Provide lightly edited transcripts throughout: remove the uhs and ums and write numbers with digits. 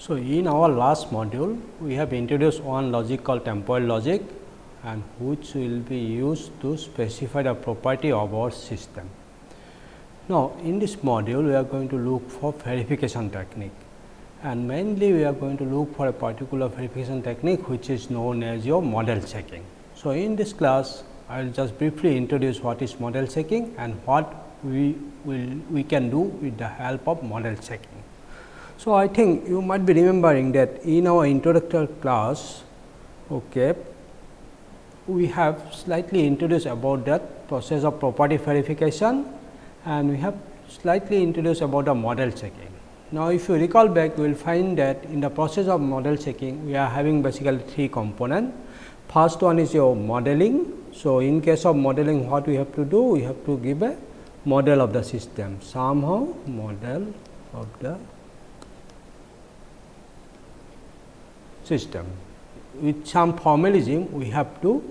So, in our last module, we have introduced one logic called temporal logic, and which will be used to specify the property of our system. Now, in this module, we are going to look for verification technique, and mainly we are going to look for a particular verification technique which is known as your model checking. So, in this class, I will just briefly introduce what is model checking and what we can do with the help of model checking. So, I think you might be remembering that in our introductory class, we have slightly introduced about that process of property verification, and we have slightly introduced about the model checking. Now, if you recall back, you will find that in the process of model checking, we are having basically three components. First one is your modeling. So, in case of modeling, what we have to do? We have to give a model of the system, somehow model of the system. With some formalism, we have to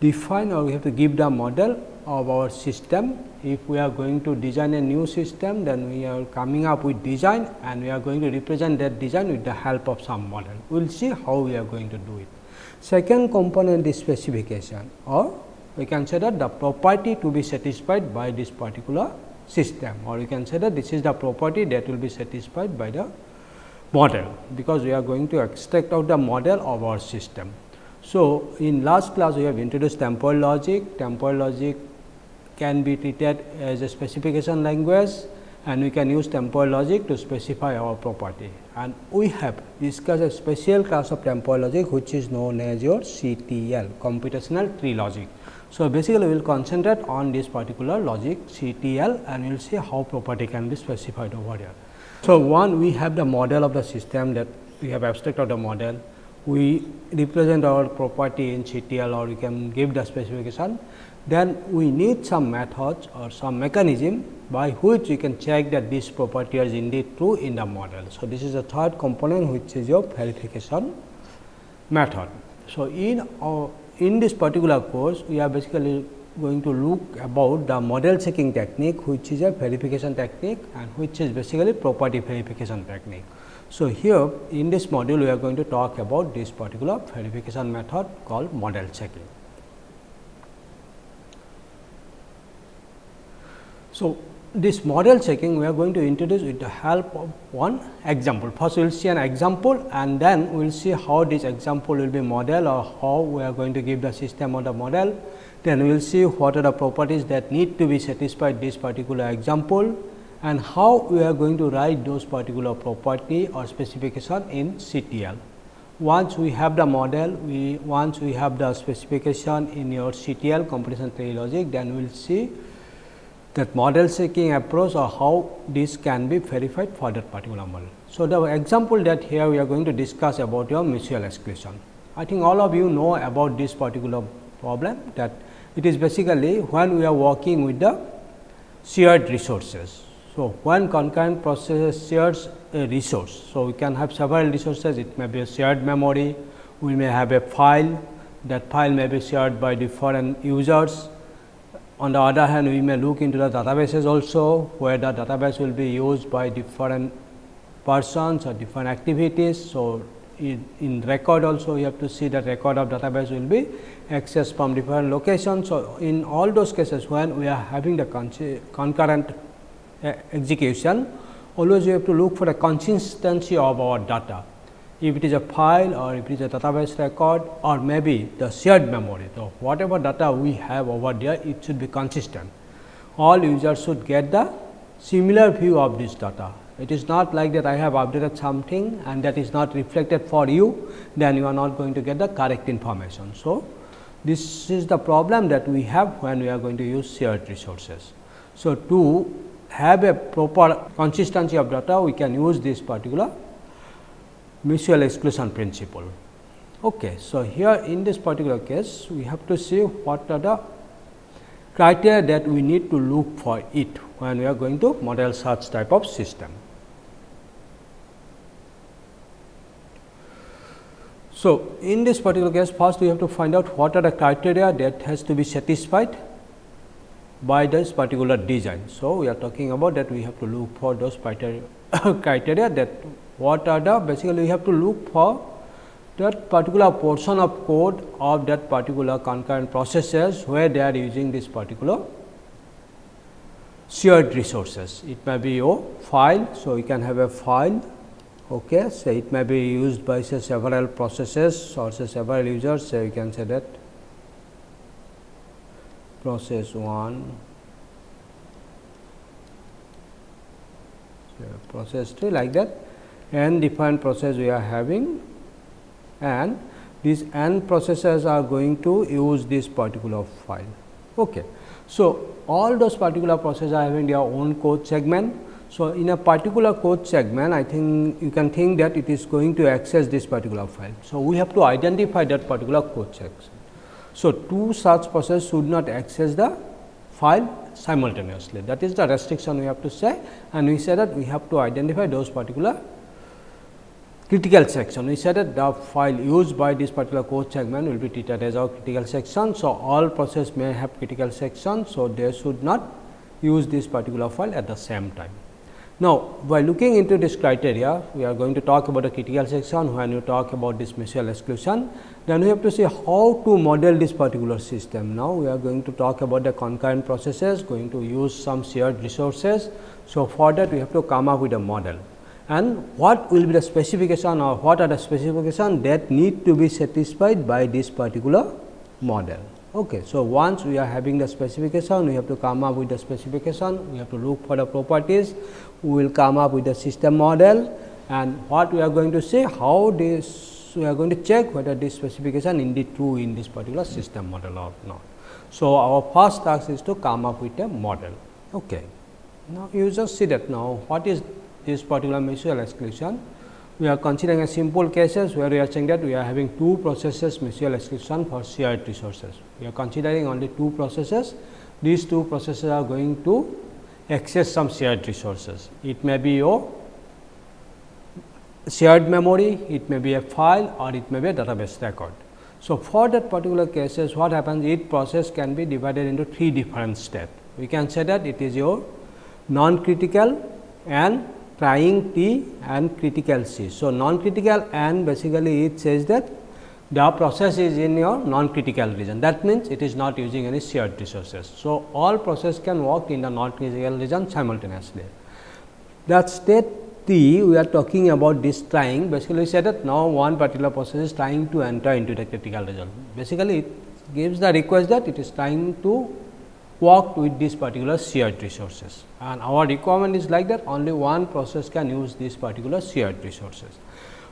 define or we have to give the model of our system. If we are going to design a new system, then we are coming up with design, and we are going to represent that design with the help of some model. We will see how we are going to do it. Second component is specification, or we can say that the property to be satisfied by this particular system, or we can say that this is the property that will be satisfied by the model, because we are going to extract out the model of our system. So, in last class we have introduced temporal logic. Temporal logic can be treated as a specification language, and we can use temporal logic to specify our property. And we have discussed a special class of temporal logic which is known as your CTL, computational tree logic. So, basically we will concentrate on this particular logic CTL, and we will see how property can be specified over here. So, one, we have the model of the system, that we have abstracted the model. We represent our property in CTL, or we can give the specification. Then we need some methods or some mechanism by which we can check that this property is indeed true in the model. So, this is the third component, which is your verification method. So, in this particular course, we are basically going to look about the model checking technique, which is a verification technique, and which is basically property verification technique. So, here in this module, we are going to talk about this particular verification method called model checking. So, this model checking we are going to introduce with the help of one example. First, we will see an example, and then we will see how this example will be model, or how we are going to give the system of the model. Then we will see what are the properties that need to be satisfied this particular example, and how we are going to write those particular property or specification in CTL. Once we have the model, once we have the specification in your CTL, computational tree logic, then we will see that model checking approach, or how this can be verified for that particular model. So, the example that here we are going to discuss about your mutual exclusion. I think all of you know about this particular problem, that it is basically when we are working with the shared resources. So, when concurrent process shares a resource, so we can have several resources. It may be a shared memory, we may have a file, that file may be shared by different users. On the other hand, we may look into the databases also, where the database will be used by different persons or different activities. So, in record also we have to see that record of database will be accessed from different locations. So, in all those cases, when we are having the concurrent execution, always we have to look for the consistency of our data. If it is a file, or if it is a database record, or maybe the shared memory. So, whatever data we have over there, it should be consistent. All users should get the similar view of this data. It is not like that I have updated something and that is not reflected for you, then you are not going to get the correct information. So, this is the problem that we have when we are going to use shared resources. So, to have a proper consistency of data, we can use this particular mutual exclusion principle. Okay. So, here in this particular case, we have to see what are the criteria that we need to look for it when we are going to model such type of system. So, in this particular case, first we have to find out what are the criteria that has to be satisfied by this particular design. So, we are talking about that we have to look for those criteria that What are the basically we have to look for that particular portion of code of that particular concurrent processes where they are using this particular shared resources. It may be your file. So, you can have a file, okay. So, it may be used by say several processes or say several users. So, you can say that process 1, process 3 like that, n different process we are having, and these n processes are going to use this particular file. Okay. So, all those particular processes are having their own code segment. So, in a particular code segment, I think you can think that it is going to access this particular file. So, we have to identify that particular code section. So, two such processes should not access the file simultaneously. That is the restriction we have to say, and we say that we have to identify those particular critical section. We said that the file used by this particular code segment will be treated as our critical section. So, all process may have critical section. So, they should not use this particular file at the same time. Now, by looking into this criteria, we are going to talk about the critical section when you talk about this mutual exclusion. Then we have to see how to model this particular system. Now, we are going to talk about the concurrent processes, going to use some shared resources. So, for that we have to come up with a model. And what will be the specification or what are the specifications that need to be satisfied by this particular model. Okay. So, once we are having the specification, we have to come up with the specification, we have to look for the properties, we will come up with the system model, and what we are going to say, how this we are going to check whether this specification indeed true in this particular system model or not. So, our first task is to come up with a model. Okay. Now, you just see that now what is this particular mutual exclusion. We are considering a simple cases where we are saying that we are having two processes mutual exclusion for shared resources. We are considering only two processes. These two processes are going to access some shared resources. It may be your shared memory, it may be a file, or it may be a database record. So, for that particular cases, what happens, each process can be divided into three different steps. We can say that it is your non-critical and trying T and critical C. So, non-critical and basically it says that the process is in your non-critical region. That means, it is not using any shared resources. So, all process can work in the non-critical region simultaneously. That state T, we are talking about this trying. Basically, we said that now one particular process is trying to enter into the critical region. Basically, it gives the request that it is trying to work with this particular shared resources, and our requirement is like that only one process can use this particular shared resources.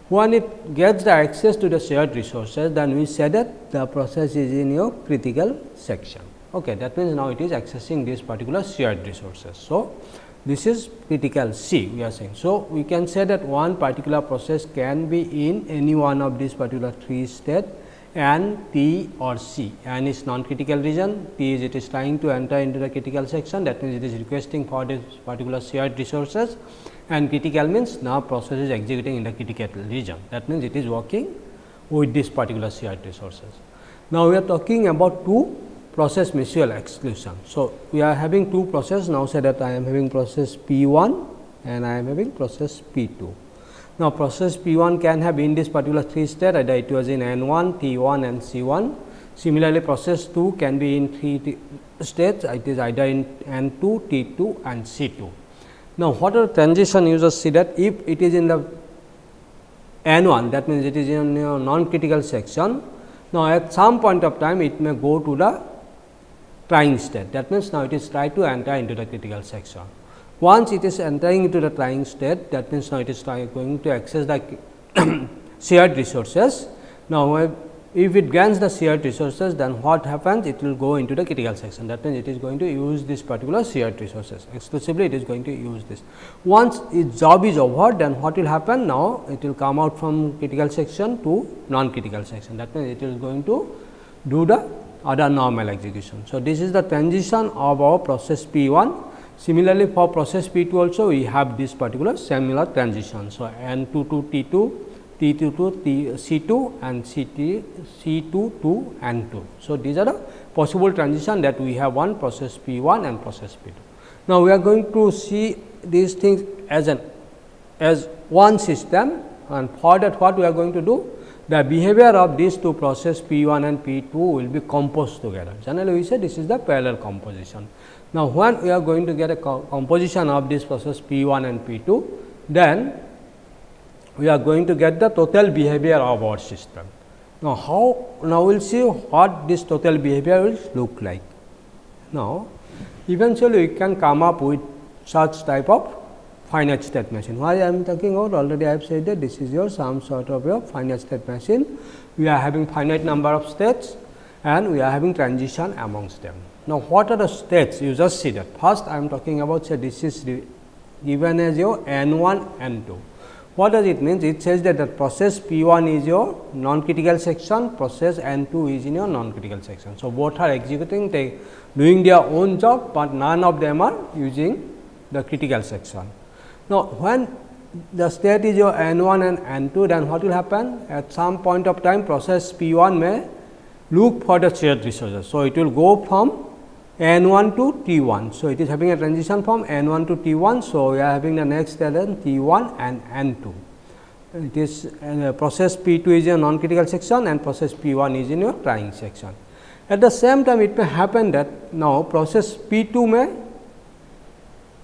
When it gets the access to the shared resources, then we say that the process is in your critical section. Okay, that means, now it is accessing this particular shared resources. So, this is critical C we are saying. So, we can say that one particular process can be in any one of these particular three states, N, T or C. N is non-critical region, T is it is trying to enter into the critical section, that means, it is requesting for this particular shared resources, and critical means now process is executing in the critical region, that means, it is working with this particular shared resources. Now, we are talking about two process mutual exclusion. So, we are having two process, now say that I am having process P 1 and I am having process P 2. Now, process P 1 can have in this particular three state, either it was in N 1, T 1 and C 1. Similarly, process 2 can be in three states, it is either in N 2, T 2 and C 2. Now, what are the transition you just see that if it is in the N 1, that means, it is in your non-critical section. Now, at some point of time it may go to the trying state, that means, now it is try to enter into the critical section. Once it is entering into the trying state, that means, now it is going to access the shared resources. Now, if it grants the shared resources, then what happens? It will go into the critical section, that means, it is going to use this particular shared resources exclusively, it is going to use this. Once its job is over, then what will happen? Now, it will come out from critical section to non-critical section, that means, it is going to do the other normal execution. So, this is the transition of our process P 1. Similarly, for process P 2 also we have this particular similar transition. So, N 2 to T 2, T 2 to C 2 and C 2 to N 2. So, these are the possible transition that we have one process P 1 and process P 2. Now, we are going to see these things as an as one system, and for that what we are going to do? The behavior of these two process P 1 and P 2 will be composed together. Generally, we say this is the parallel composition. Now, when we are going to get a composition of this process P 1 and P 2, then we are going to get the total behavior of our system. Now, we will see what this total behavior will look like. Now, eventually we can come up with such type of finite state machine. Why I am talking about? Already I have said that this is your some sort of your finite state machine. We are having finite number of states and we are having transition amongst them. Now, what are the states? You just see that. First, I am talking about, say, this is given as your N 1 N 2. What does it mean? It says that the process P 1 is your non-critical section, process N 2 is in your non-critical section. So, both are executing, doing their own job, but none of them are using the critical section. Now, when the state is your N 1 and N 2, then what will happen? At some point of time, process P 1 may look for the shared resources. So, it will go from N 1 to T 1. So, it is having a transition from N 1 to T 1. So, we are having the next state T 1 and N 2. It is process P 2 is a non-critical section and process P 1 is in your trying section. At the same time, it may happen that now process P 2 may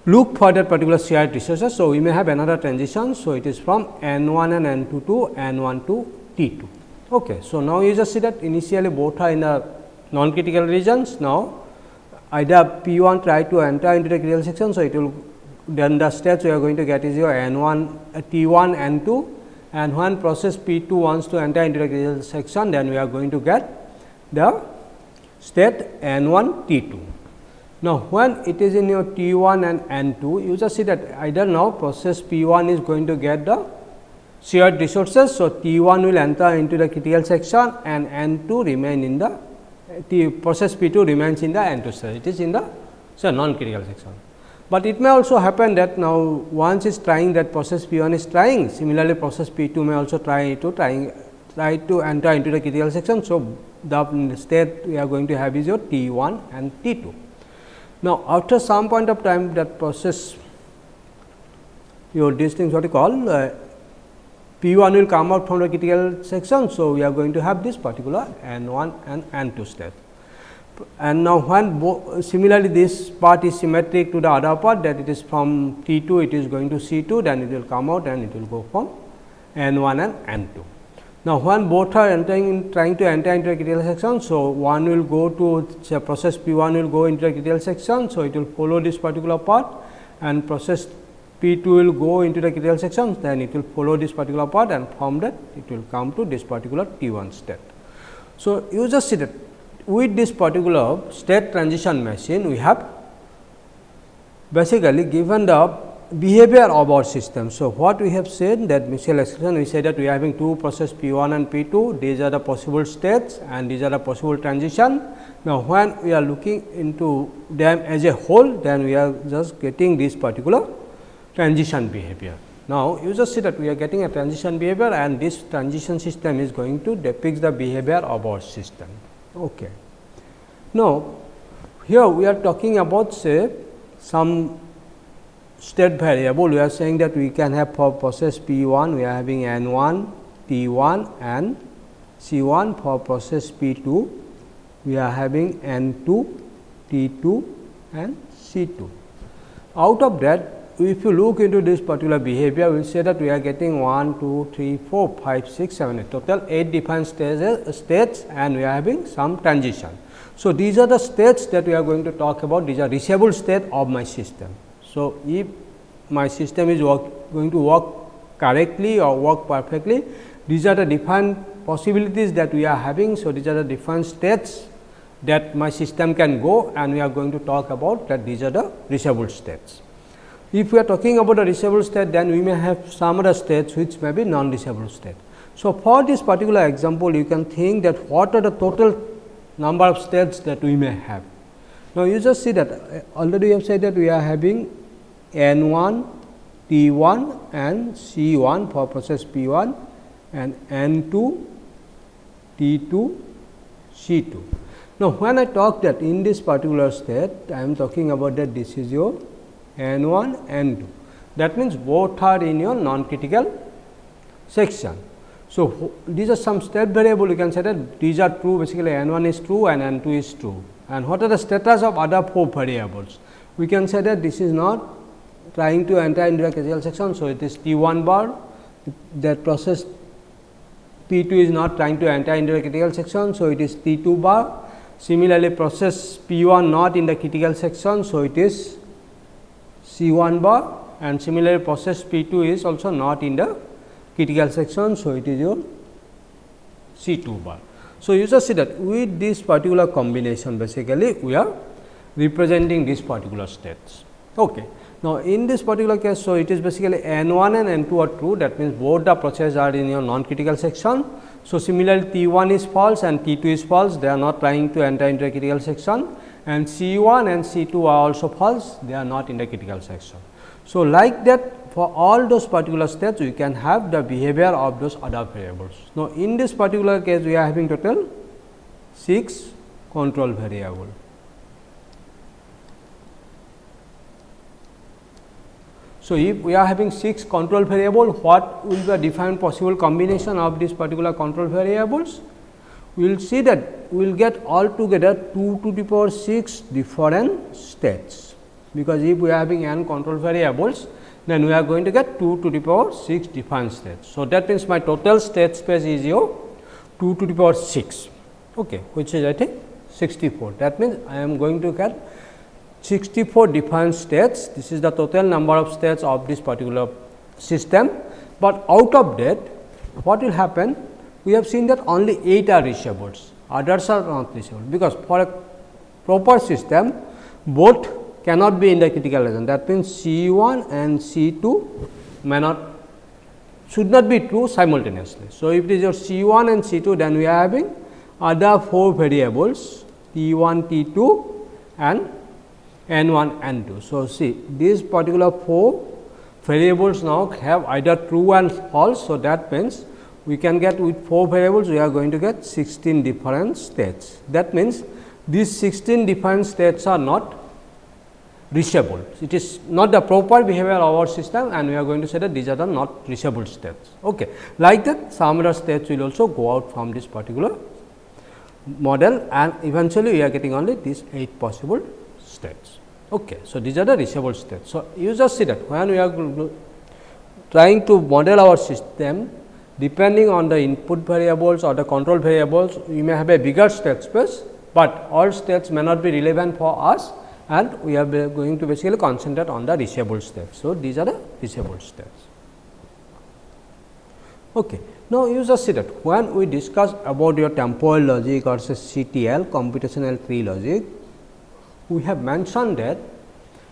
look for that particular shared resources. So, we may have another transition. So, it is from N 1 and N 2 to N 1 to T 2. Okay. So, now you just see that initially both are in the non-critical regions. Now, either P 1 try to enter into the critical section. So, it will then the states we are going to get is your N 1 T 1 N 2, and when process P 2 wants to enter into the critical section, then we are going to get the state N 1 T 2. Now, when it is in your T 1 and N 2, you just see that either now process P 1 is going to get the shared resources. So, T 1 will enter into the critical section and N 2 remain in the process P 2 remains in the N 2 state. It is in the non-critical section. But it may also happen that now once is trying that process P 1 is trying, similarly process P 2 may also try to enter into the critical section. So, the state we are going to have is your T 1 and T 2. Now, after some point of time that process your these things what you call P 1 will come out from the critical section. So, we are going to have this particular N 1 and N 2 state. And now, when similarly this part is symmetric to the other part, that it is from T 2 it is going to C 2, then it will come out and it will go from N 1 and N 2. Now, when both are trying to enter into a critical section, so one will go to say process P 1 will go into a critical section. So, it will follow this particular part, and process P 2 will go into the critical section, then it will follow this particular part, and from that it will come to this particular T 1 state. So, you just see that with this particular state transition machine, we have basically given the behavior of our system. So, what we have said that mutual exclusion, we say that we are having two process P 1 and P 2, these are the possible states and these are the possible transition. Now, when we are looking into them as a whole, then we are just getting this particular transition behavior. Now, you just see that we are getting a transition behavior, and this transition system is going to depict the behavior of our system. Okay. Now, here we are talking about say some state variable. We are saying that we can have for process P 1 we are having N 1, T 1 and C 1. For process P 2 we are having N 2, T 2 and C 2. Out of that, if you look into this particular behavior, we will say that we are getting 1, 2, 3, 4, 5, 6, 7, 8, total 8 different states, and we are having some transition. So, these are the states that we are going to talk about. These are reachable state of my system. So, if my system is going to work correctly or work perfectly, these are the different possibilities that we are having. So, these are the different states that my system can go, and we are going to talk about that these are the reachable states. If we are talking about a reachable state, then we may have some other states which may be non-reachable state. So, for this particular example, you can think that what are the total number of states that we may have. Now, you just see that already we have said that we are having N 1, T 1 and C 1 for process P 1 and N 2, T 2, C 2. Now, when I talk that in this particular state, I am talking about that this is your N 1, N 2. That means, both are in your non-critical section. So, these are some state variable, you can say that these are true, basically n1 is true and n2 is true. And what are the status of other 4 variables? We can say that this is not trying to enter into a critical section. So, it is T1 bar, that process P2 is not trying to enter into a critical section. So, it is T2 bar. Similarly, process P1 not in the critical section. So, it is C1 bar, and similarly process P2 is also not in the critical section. So, it is your C2 bar. So, you just see that with this particular combination, basically we are representing these particular states. Okay. Now, in this particular case, so it is basically N1 and N2 are true, that means both the processes are in your non-critical section. So, similarly, T1 is false and T2 is false, they are not trying to enter into a critical section, and C1 and C2 are also false, they are not in the critical section. So, like that, for all those particular states, we can have the behavior of those other variables. Now, in this particular case, we are having total 6 control variable. So, if we are having 6 control variable, what will be a defined possible combination of these particular control variables? We will see that we will get altogether 2 to the power 6 different states, because if we are having n control variables, then we are going to get 2 to the power 6 different states. So, that means my total state space is your 2 to the power 6, okay, which is I think 64. That means, I am going to get 64 different states. This is the total number of states of this particular system, but out of that what will happen? We have seen that only 8 are reachables, others are not reachable, because for a proper system both cannot be in the critical region. That means, C1 and C2 may not, should not be true simultaneously. So, if it is your C1 and C2, then we are having other 4 variables T1, T2 and N1, N2. So, see these particular 4 variables now have either true and false. So, that means, we can get with 4 variables, we are going to get 16 different states. That means, these 16 different states are not reachable. It is not the proper behavior of our system, and we are going to say that these are the not reachable states. Okay. Like that, some other states will also go out from this particular model, and eventually we are getting only these 8 possible states. Okay. So, these are the reachable states. So, you just see that when we are trying to model our system, depending on the input variables or the control variables, we may have a bigger state space, but all states may not be relevant for us, and we are going to basically concentrate on the reachable states. So, these are the reachable states. Okay. Now, you just see that when we discuss about your temporal logic or say CTL, computational tree logic, we have mentioned that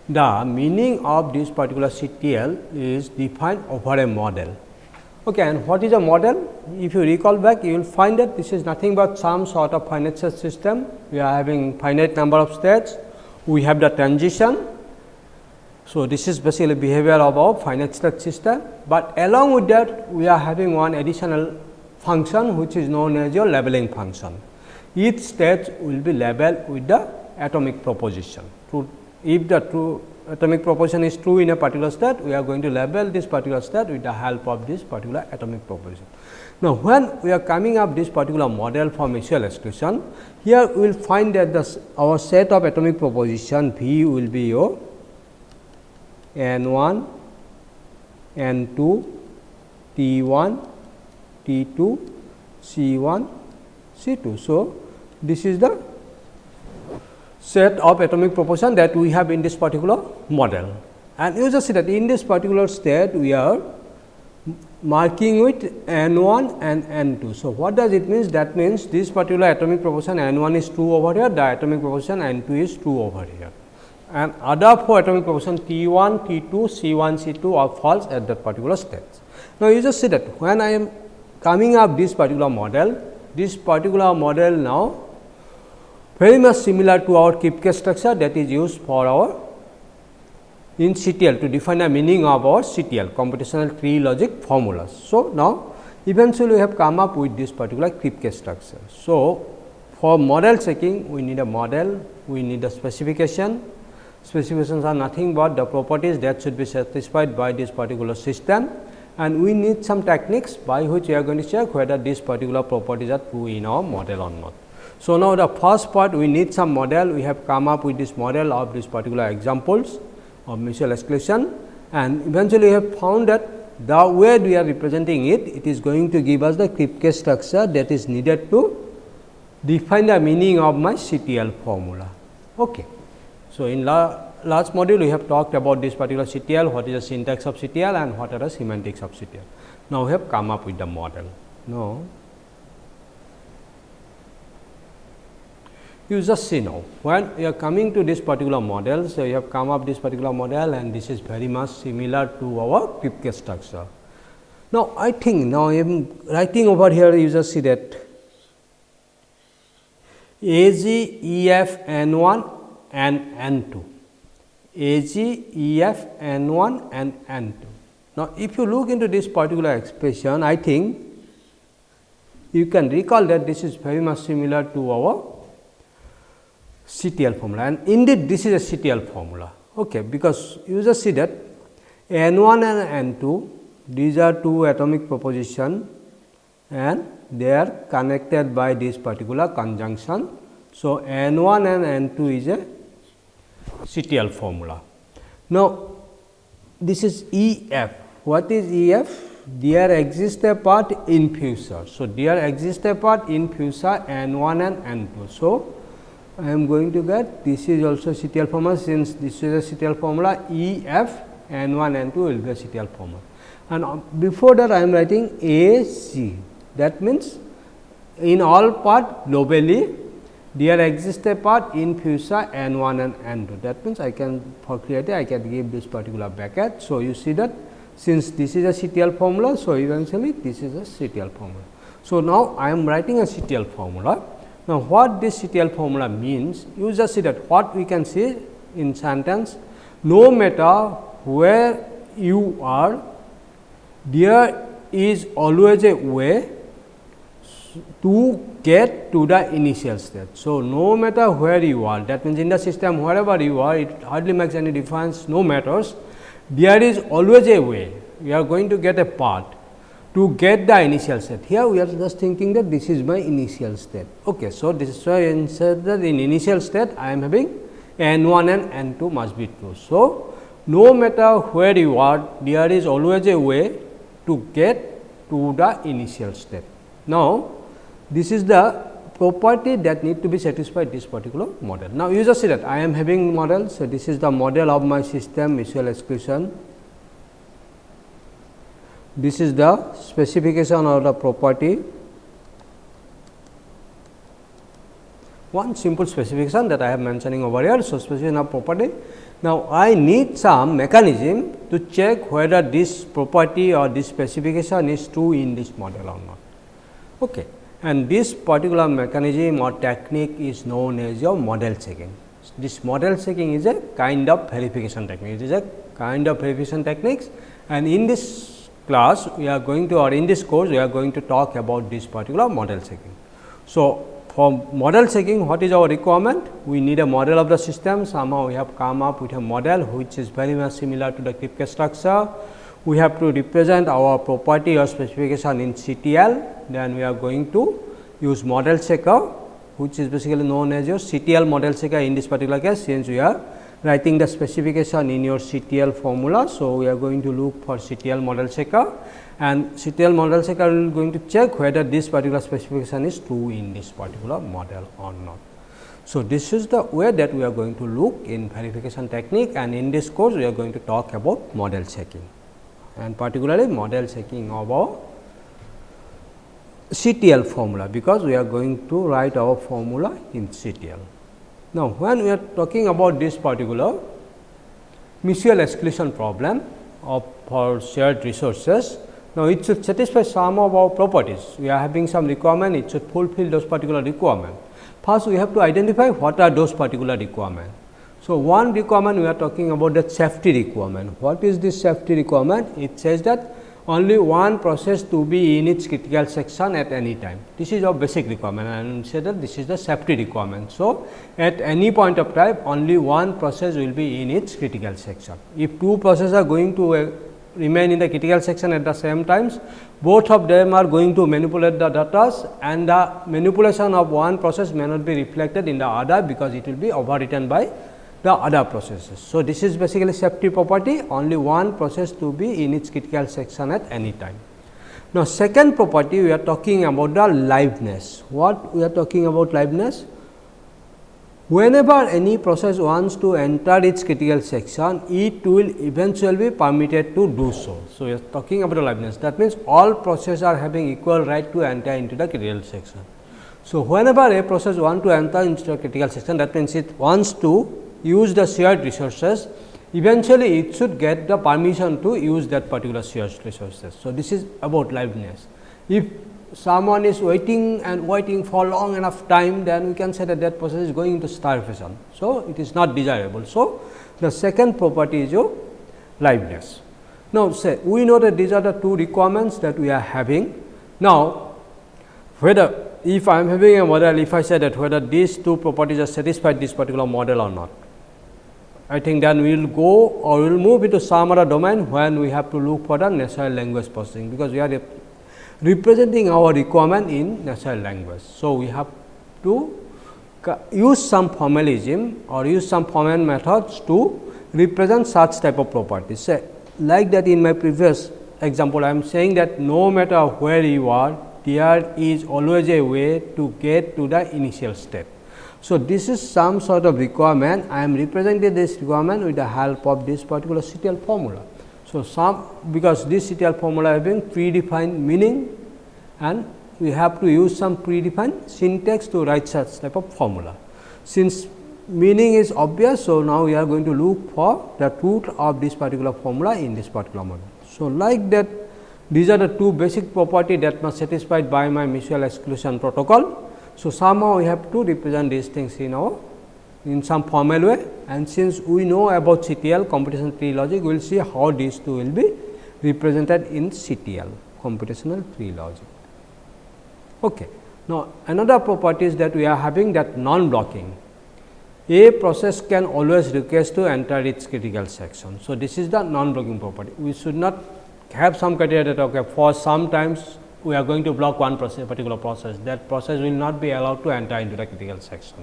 the meaning of this particular CTL is defined over a model. Okay, and what is a model? If you recall back, you will find that this is nothing but some sort of finite state system. We are having finite number of states, we have the transition. So, this is basically behavior of our finite state system, but along with that we are having one additional function which is known as your labeling function. Each state will be labeled with the atomic proposition. If the true atomic proposition is true in a particular state, we are going to label this particular state with the help of this particular atomic proposition. Now, when we are coming up this particular model for mutual exclusion, here we will find that our set of atomic proposition V will be your N1, N2, T1, T2, C1, C2. So, this is the set of atomic proportion that we have in this particular model, and you just see that in this particular state we are marking with N1 and N2. So, what does it mean? That means, this particular atomic proportion N1 is true over here, the atomic proportion N2 is true over here, and other 4 atomic proportion T1, T2, C1, C2 are false at that particular state. Now, you just see that when I am coming up this particular model now very much similar to our Kripke structure that is used for our in CTL to define the meaning of our CTL, computational tree logic formulas. So, now eventually we have come up with this particular Kripke structure. So, for model checking we need a model, we need a specification. Specifications are nothing but the properties that should be satisfied by this particular system, and we need some techniques by which we are going to check whether these particular properties are true in our model or not. So, now the first part we need some model. We have come up with this model of this particular examples of mutual exclusion, and eventually we have found that the way we are representing it, it is going to give us the Kripke structure that is needed to define the meaning of my CTL formula. Okay. So, in last module we have talked about this particular CTL, what is the syntax of CTL and what are the semantics of CTL. Now, we have come up with the model. Now, you just see now, when you are coming to this particular model, so you have come up this particular model and this is very much similar to our Kripke structure. Now, I think now I am writing over here, you just see that AG, EF, N1 and N2, AG, EF, N1 and N2. Now, if you look into this particular expression, I think you can recall that this is very much similar to our CTL formula, and indeed this is a CTL formula. Okay, because you just see that N1 and N2, these are two atomic proposition and they are connected by this particular conjunction. So, N1 and N2 is a CTL formula. Now, this is EF. What is EF? There exists a part in future. So, there exists a part in future N1 and N2. So, I am going to get this is also CTL formula, since this is a CTL formula, EF N1 N2 will be a CTL formula. And before that I am writing AC, that means in all part globally there exists a part in future N1 and N2, that means I can, for clarity I can give this particular bracket. So, you see that since this is a CTL formula, so eventually this is a CTL formula. So, now I am writing a CTL formula. Now, what this CTL formula means, you just see that what we can say in sentence, no matter where you are, there is always a way to get to the initial state. So, no matter where you are, that means in the system wherever you are, it hardly makes any difference, no matters, there is always a way, we are going to get a path to get the initial state. Here we are just thinking that this is my initial state. Okay, so, this is why I said that in initial state I am having N1 and N2 must be true. So, no matter where you are, there is always a way to get to the initial state. Now, this is the property that need to be satisfied this particular model. Now, you just see that I am having model. So, this is the model of my system mutual exclusion. This is the specification of the property. One simple specification that I have mentioning over here. So, specification of property. Now, I need some mechanism to check whether this property or this specification is true in this model or not. Okay. And this particular mechanism or technique is known as your model checking. This model checking is a kind of verification technique. It is a kind of verification techniques, and in this class we are going to, or in this course we are going to talk about this particular model checking. So, for model checking, what is our requirement? We need a model of the system. Somehow we have come up with a model which is very much similar to the Kripke structure. We have to represent our property or specification in CTL, then we are going to use model checker, which is basically known as your CTL model checker in this particular case, since we are writing the specification in your CTL formula. So, we are going to look for CTL model checker, and CTL model checker will going to check whether this particular specification is true in this particular model or not. So, this is the way that we are going to look in verification technique, and in this course we are going to talk about model checking, and particularly model checking of our CTL formula, because we are going to write our formula in CTL. Now, when we are talking about this particular mutual exclusion problem of for shared resources, now it should satisfy some of our properties. We are having some requirement, it should fulfill those particular requirement. First, we have to identify what are those particular requirement. So, one requirement we are talking about the safety requirement. What is this safety requirement? It says that only one process to be in its critical section at any time. This is our basic requirement, and say that this is the safety requirement. So, at any point of time only one process will be in its critical section. If two processes are going to remain in the critical section at the same times, both of them are going to manipulate the data, and the manipulation of one process may not be reflected in the other, because it will be overwritten by the other processes. So, this is basically safety property, only one process to be in its critical section at any time. Now, second property we are talking about the liveness. What we are talking about liveness? Whenever any process wants to enter its critical section, it will eventually be permitted to do so. So, we are talking about the liveness. That means, all processes are having equal right to enter into the critical section. So, whenever a process wants to enter into the critical section, that means, it wants to use the shared resources, eventually it should get the permission to use that particular shared resources. So, this is about liveness. If someone is waiting and waiting for long enough time, then we can say that that process is going into starvation. So, it is not desirable. So, the second property is your liveness. Now, say we know that these are the two requirements that we are having. Now, whether if I am having a model, if I say that whether these two properties are satisfied this particular model or not, I think then we will go or we will move into some other domain when we have to look for the natural language processing, because we are representing our requirement in natural language. So, we have to use some formalism or use some formal methods to represent such type of properties. Say, like that in my previous example, I am saying that no matter where you are, there is always a way to get to the initial state. So, this is some sort of requirement. I am representing this requirement with the help of this particular CTL formula. So, because this CTL formula having predefined meaning, and we have to use some predefined syntax to write such type of formula. Since meaning is obvious, so now we are going to look for the truth of this particular formula in this particular model. So, like that, these are the two basic properties that must satisfied by my mutual exclusion protocol. So, somehow we have to represent these things in some formal way, and since we know about CTL computational tree logic, we will see how these two will be represented in CTL computational tree logic. Okay. Now, another property is that we are having that non-blocking. A process can always request to enter its critical section. So, this is the non-blocking property. We should not have some criteria that okay, for sometimes we are going to block one process, particular process, that process will not be allowed to enter into the critical section.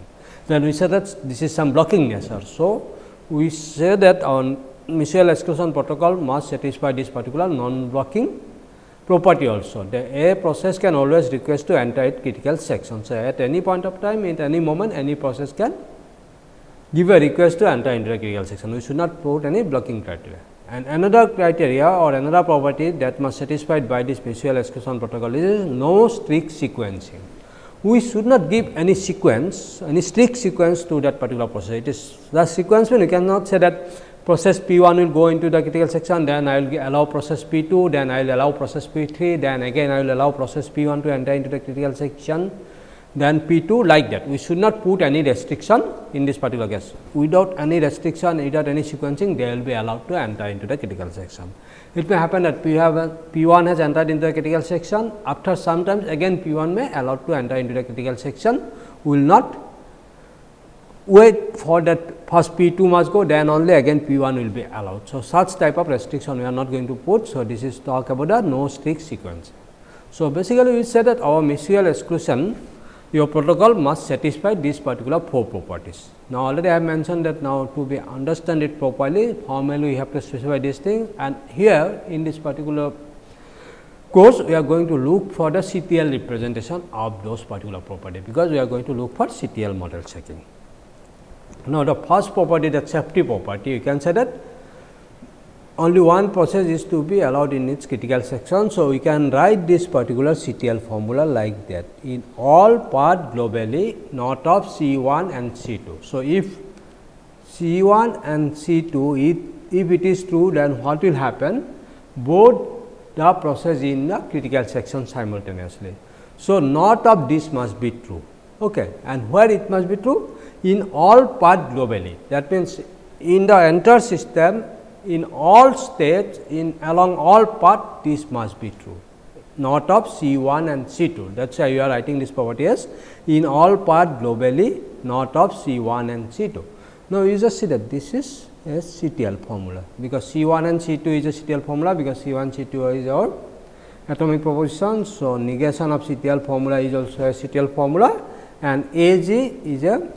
Then we say that this is some blocking nature. So, we say that our mutual exclusion protocol must satisfy this particular non-blocking property also. The A process can always request to enter its critical section. So, at any point of time, at any moment, any process can give a request to enter into the critical section. We should not put any blocking criteria. And another criteria or another property that must satisfied by this mutual exclusion protocol is no strict sequencing. We should not give any sequence, any strict sequence to that particular process. It is the sequence when you cannot say that process P1 will go into the critical section, then I will allow process P2, then I will allow process P3, then again I will allow process P1 to enter into the critical section, then P2, like that. We should not put any restriction in this particular case. Without any restriction, without any sequencing, they will be allowed to enter into the critical section. It may happen that P1 has entered into the critical section, after some times again P1 may allowed to enter into the critical section. We will not wait for that first P2 must go, then only again P1 will be allowed. So, such type of restriction we are not going to put. So, this is talk about the no strict sequence. So, basically we say that our mutual exclusion, your protocol must satisfy these particular four properties. Now, already I have mentioned that now to be understand it properly, formally we have to specify these things, and here in this particular course we are going to look for the CTL representation of those particular properties, because we are going to look for CTL model checking. Now, the first property, the safety property, you can say that only one process is to be allowed in its critical section. So, we can write this particular CTL formula like that: in all path globally not of C1 and C2. So, if C1 and C2, if it is true, then what will happen? Both the process in the critical section simultaneously. So, not of this must be true. Okay. And where it must be true? In all path globally. That means, in the entire system, in all states along all path this must be true, not of C1 and C2. That is why you are writing this property as in all path globally, not of C1 and C2. Now, you just see that this is a CTL formula, because C1 and C2 is a CTL formula, because C1 C2 is our atomic proposition. So, negation of CTL formula is also a CTL formula, and AG is a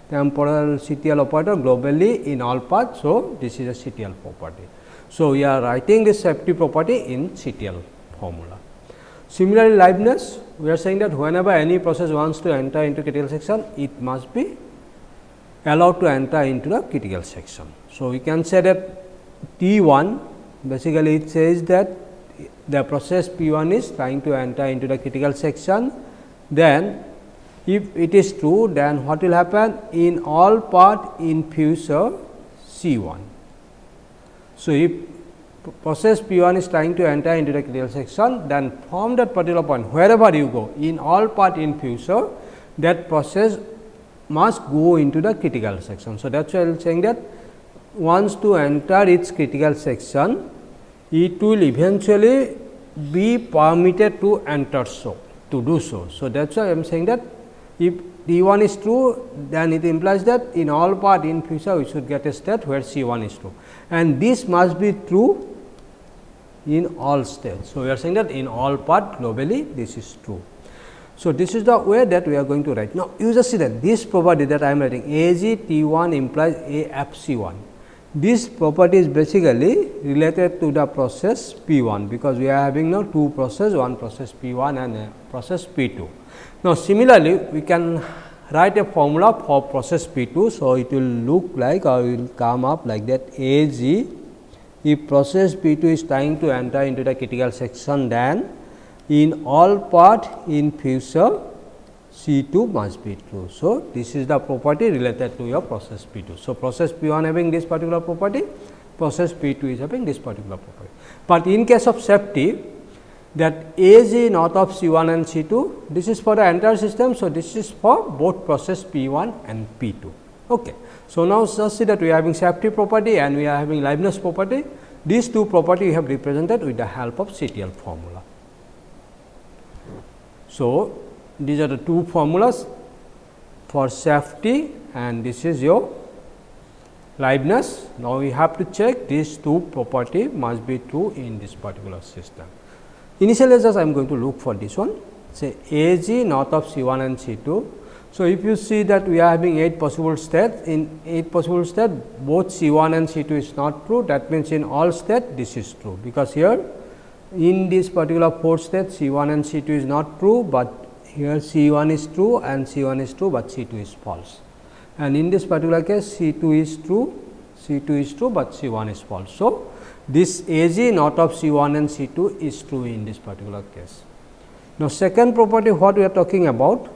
temporal CTL operator globally in all paths. So, this is a CTL property. So, we are writing this safety property in CTL formula. Similarly, Leibniz, we are saying that whenever any process wants to enter into critical section, it must be allowed to enter into the critical section. So, we can say that T1 basically it says that the process P1 is trying to enter into the critical section. Then if it is true, then what will happen? In all path in future C1. So, if process P1 is trying to enter into the critical section, then from that particular point wherever you go in all path in future, that process must go into the critical section. So, that is why I am saying that wants to enter its critical section, it will eventually be permitted to enter to do so. So, that is why I am saying that if T1 is true, then it implies that in all path in future we should get a state where C1 is true, and this must be true in all states. So, we are saying that in all path globally this is true. So, this is the way that we are going to write. Now, you just see that this property that I am writing AG T1 implies AF C1. This property is basically related to the process P1, because we are having now two processes, one process P1 and a process P2. Now, similarly, we can write a formula for process P2. So, it will look like or will come up like that AG, if process P2 is trying to enter into the critical section, then in all path in future C2 must be true. So, this is the property related to your process P2. So, process P1 having this particular property, process P2 is having this particular property. But in case of safety, that AG not of C1 and C2, this is for the entire system. So, this is for both process P1 and P2. Okay. So, now just see that we are having safety property and we are having Leibniz property. These two property we have represented with the help of CTL formula. So, these are the two formulas for safety, and this is your Leibniz. Now, we have to check these two property must be true in this particular system. Initially, just I am going to look for this one, say AG not of C1 and C2. So, if you see that we are having 8 possible states, in 8 possible states both C1 and C2 is not true, that means in all states this is true, because here in this particular 4 states C1 and C2 is not true, but here C1 is true and C1 is true, but C2 is false, and in this particular case C2 is true, C2 is true, but C1 is false. So, this AG not of C1 and C2 is true in this particular case. Now, second property what we are talking about,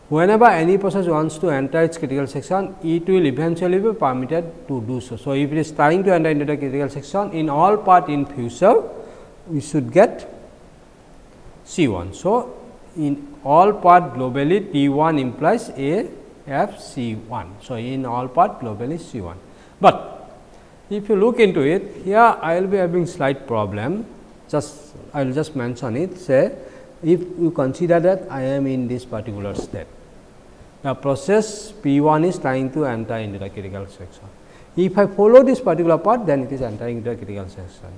whenever any process wants to enter its critical section, it will eventually be permitted to do so. So, if it is trying to enter into the critical section, in all path in future we should get C1. So, in all path globally T1 implies AF C1. So, in all path globally C1. But if you look into it, here I will be having slight problem, just I will just mention it. Say if you consider that I am in this particular state, the process P1 is trying to enter into the critical section. If I follow this particular path, then it is entering into the critical section,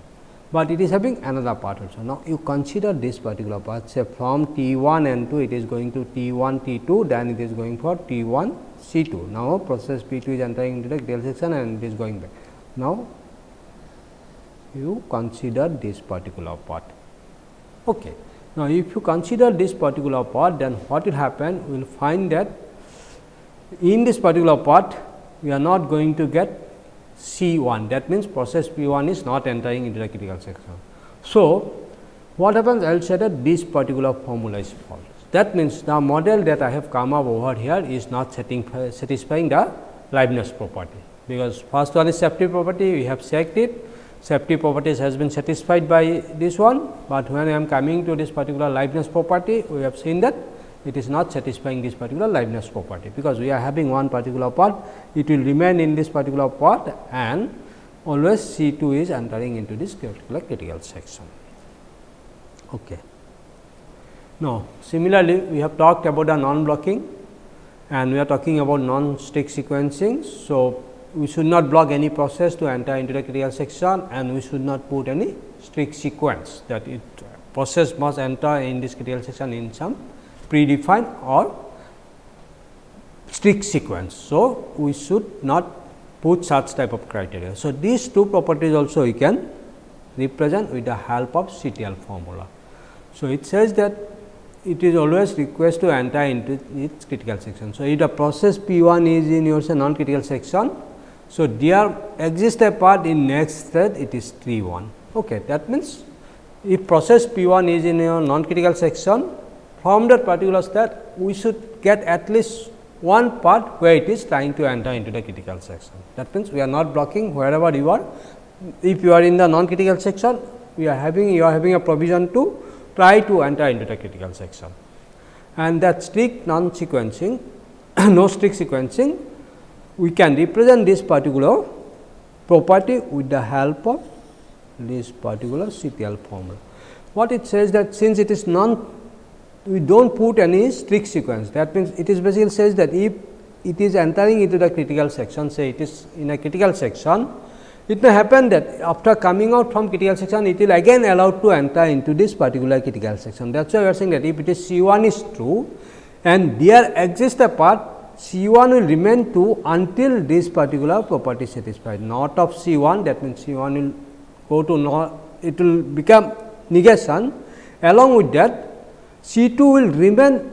but it is having another path also. Now, you consider this particular path, say from T1 N2 it is going to T1 T2, then it is going for T1 C2. Now, process P2 is entering into the critical section and it is going back. Now, you consider this particular part. Okay. Now, if you consider this particular part, then what will happen? We will find that in this particular part, we are not going to get C1. That means, process P1 is not entering into the critical section. So, what happens? I will say that this particular formula is false. That means, the model that I have come up over here is not satisfying the Leibniz property, because first one is safety property, we have checked it, safety properties has been satisfied by this one, but when I am coming to this particular Leibniz property, we have seen that it is not satisfying this particular Leibniz property, because we are having one particular part, it will remain in this particular part, and always C 2 is entering into this particular critical section. Okay. Now, similarly, we have talked about the non-blocking and we are talking about non-stick sequencing. So, we should not block any process to enter into the critical section and we should not put any strict sequence, that it process must enter in this critical section in some predefined or strict sequence. So, we should not put such type of criteria. So, these two properties also we can represent with the help of CTL formula. So, it says that it is always request to enter into its critical section. So, if the process P 1 is in your non-critical section, so there exists a part in next thread, it is T 1. Okay. That means, if process P 1 is in your non-critical section, from that particular thread we should get at least one part where it is trying to enter into the critical section. That means, we are not blocking wherever you are. If you are in the non-critical section, you are having a provision to try to enter into the critical section. And that strict non-sequencing, no strict sequencing, we can represent this particular property with the help of this particular CTL formula. What it says that since it is we do not put any strict sequence, that means, it is basically says that if it is entering into the critical section, say it is in a critical section, it may happen that after coming out from critical section, it will again allowed to enter into this particular critical section. That is why we are saying that if it is C 1 is true and there exists a part, C 1 will remain true until this particular property is satisfied, not of C 1, that means, C 1 will go to not, it will become negation. Along with that, C 2 will remain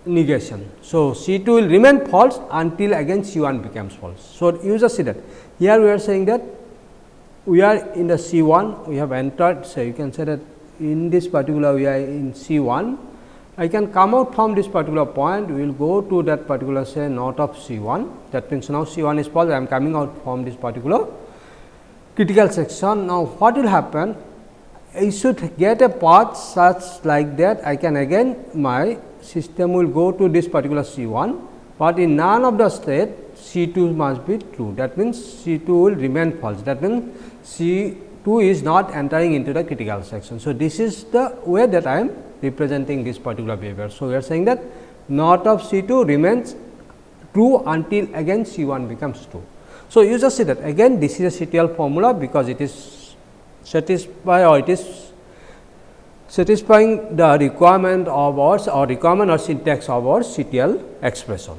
negation. So, C 2 will remain false until again C 1 becomes false. So, you just see that here we are saying that we are in the C 1, we have entered, so you can say that in this particular we are in C 1, I can come out from this particular point, we will go to that particular say not of C 1, that means, now C 1 is false, I am coming out from this particular critical section. Now, what will happen? I should get a path such like that, I can again my system will go to this particular C 1, but in none of the state C 2 must be true. That means, C 2 will remain false, that means, C 2 is not entering into the critical section. So, this is the way that I am representing this particular behavior. So, we are saying that not of C 2 remains true until again C 1 becomes true. So, you just see that again this is a CTL formula, because it is satisfy or it is satisfying the requirement of ours or requirement or syntax of our CTL expression.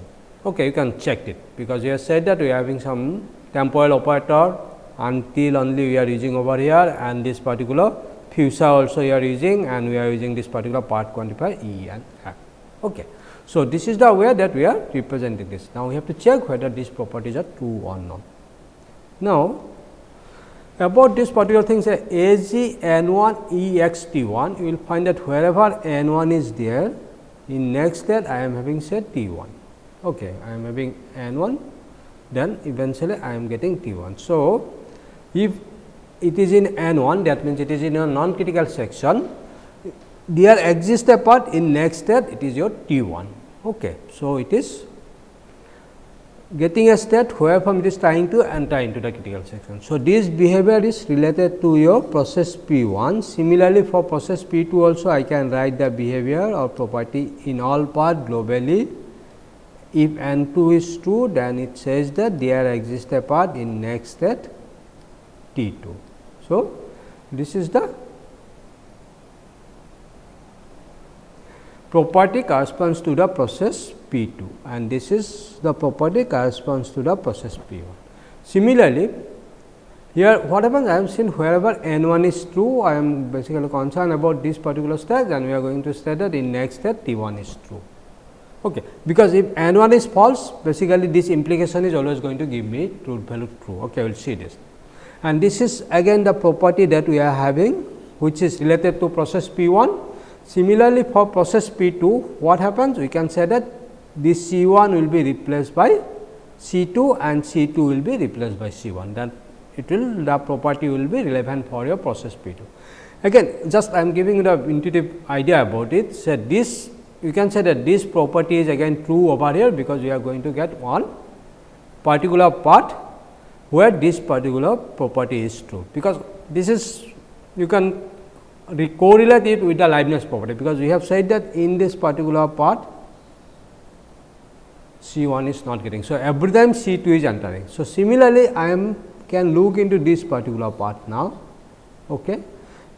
Okay, you can check it, because we have said that we are having some temporal operator until only we are using over here, and this particular fuchsia also we are using, and we are using this particular part quantifier E and F. Okay. So, this is the way that we are representing this. Now, we have to check whether these properties are true or not. Now, about this particular thing, say AG N1 EX T1, you will find that wherever N1 is there, in next step I am having say T1. Okay, I am having N1, then eventually I am getting T1. So, if it is in N1, that means it is in a non-critical section, there exists a part in next step, it is your T1. Okay. So, it is getting a state where from it is trying to enter into the critical section. So, this behavior is related to your process P 1. Similarly, for process P 2 also I can write the behavior or property in all part globally. If N 2 is true, then it says that there exists a part in next state T 2. So, this is the property corresponds to the process P 2, and this is the property corresponds to the process P 1. Similarly, here what happens, I am saying wherever N 1 is true, I am basically concerned about this particular state, and we are going to state that in next step T 1 is true. Okay. Because if N 1 is false, basically this implication is always going to give me truth value true. Okay, we will see this. And this is again the property that we are having, which is related to process P 1. Similarly, for process P 2, what happens? We can say that this C 1 will be replaced by C 2 and C 2 will be replaced by C 1. Then it will, the property will be relevant for your process P 2. Again, just I am giving the intuitive idea about it. So, this you can say that this property is again true over here, because we are going to get one particular part where this particular property is true, because this is you can correlate it with the liveness property, because we have said that in this particular part C1 is not getting. So, every time C2 is entering. So, similarly, I can look into this particular part now. Okay.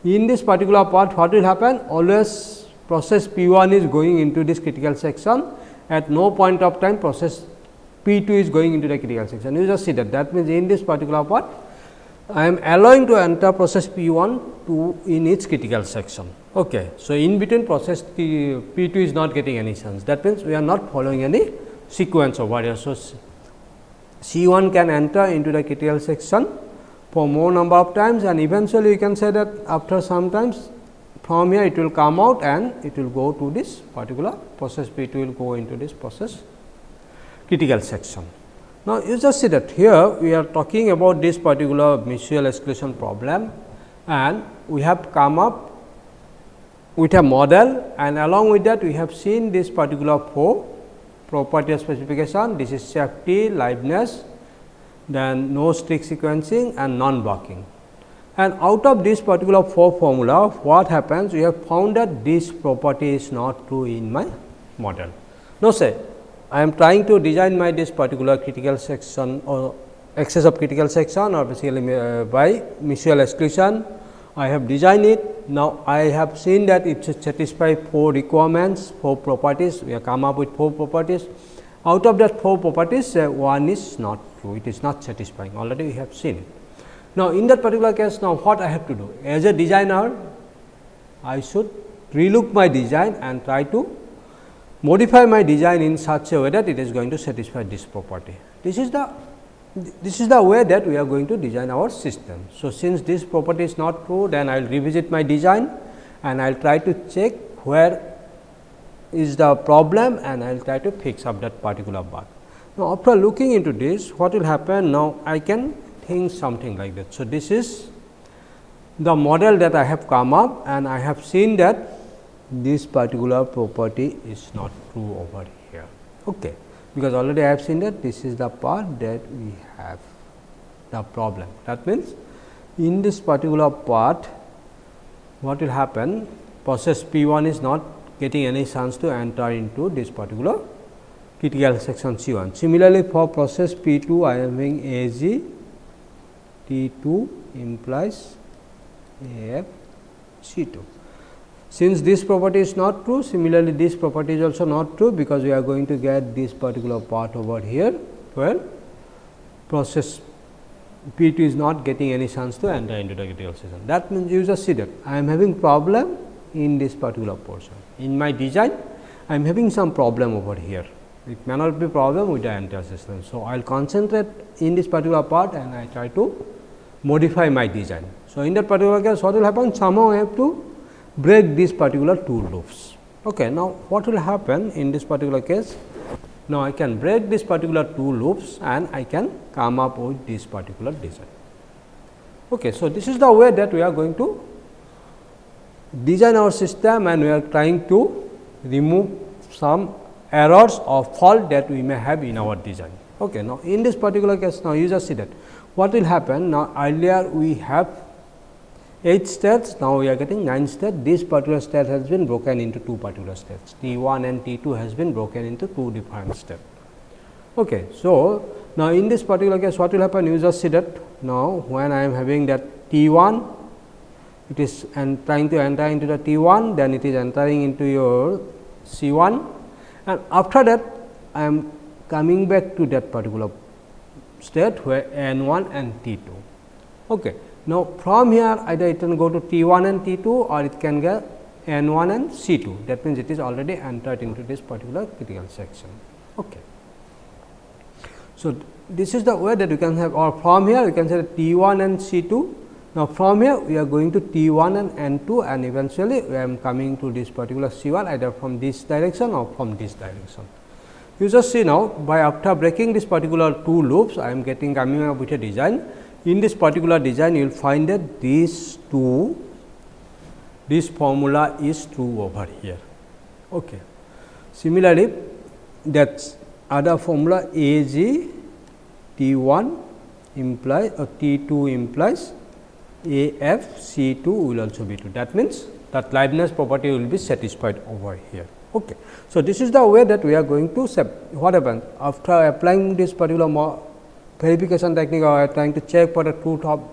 In this particular part, what will happen? Always process P1 is going into this critical section, at no point of time process P2 is going into the critical section. You just see that. That means, in this particular part, I am allowing to enter process P1 to in its critical section. Okay. So, in between process P2 is not getting any chance. That means, we are not following any sequence over here. So, C1 can enter into the critical section for more number of times, and eventually, you can say that after some times from here it will come out and it will go to this particular process P2 will go into this process critical section. Now, you just see that here we are talking about this particular mutual exclusion problem, and we have come up with a model, and along with that we have seen this particular 4 property specification. This is safety, liveness, then no strict sequencing and non-blocking. And out of this particular 4 formula, what happens? We have found that this property is not true in my model. Now, say I am trying to design my this particular critical section or excess of critical section, or basically by mutual exclusion. I have designed it. Now, I have seen that it should satisfy 4 requirements, 4 properties. We have come up with 4 properties. Out of that 4 properties, one is not true. It is not satisfying. Already we have seen it. Now, in that particular case, now what I have to do? As a designer, I should relook my design and try to modify my design in such a way that it is going to satisfy this property. This is the way that we are going to design our system. So, since this property is not true, then I will revisit my design and I will try to check where is the problem, and I will try to fix up that particular bug. Now, after looking into this, what will happen? Now, I can think something like that. So, this is the model that I have come up, and I have seen that this particular property is not true over here. Okay. Because already I have seen that this is the part that we have the problem. That means, in this particular part, what will happen? Process P1 is not getting any chance to enter into this particular critical section C1. Similarly, for process P2, I am having AG T2 implies AF C2. Since this property is not true, similarly, this property is also not true, because we are going to get this particular part over here, where process P2 is not getting any chance to enter into the critical section. That means, you just see that I am having problem in this particular portion. In my design, I am having some problem over here. It may not be problem with the entire system. So, I will concentrate in this particular part and I try to modify my design. So, in that particular case, what will happen? Somehow I have to break these particular 2 loops. Okay. Now, what will happen in this particular case? Now, I can break this particular 2 loops and I can come up with this particular design. Okay. So, this is the way that we are going to design our system, and we are trying to remove some errors or fault that we may have in our design. Okay. Now, in this particular case, now you just see that what will happen. Now, earlier we have 8 states, now we are getting 9 states. This particular state has been broken into 2 particular states. T1 and T2 has been broken into 2 different states. Okay. So, now in this particular case, what will happen? You just see that now when I am having that T1, it is trying to enter into the T1, then it is entering into your C1, and after that I am coming back to that particular state where N1 and T2. Okay. Now, from here either it can go to T1 and T2, or it can get N1 and C2. That means, it is already entered into this particular critical section. Okay. So, this is the way that you can have, or from here you can say T1 and C2. Now, from here we are going to T1 and N2, and eventually I am coming to this particular C1 either from this direction or from this direction. You just see now, by after breaking this particular 2 loops, I am coming up with a design. In this particular design, you will find that this formula is true over here. Okay. Similarly, that other formula AG T1 implies or T2 implies AF C2 will also be true. That means, that liveness property will be satisfied over here. Okay. So, this is the way that we are going to set. What happens after applying this particular verification technique, or trying to check for the truth of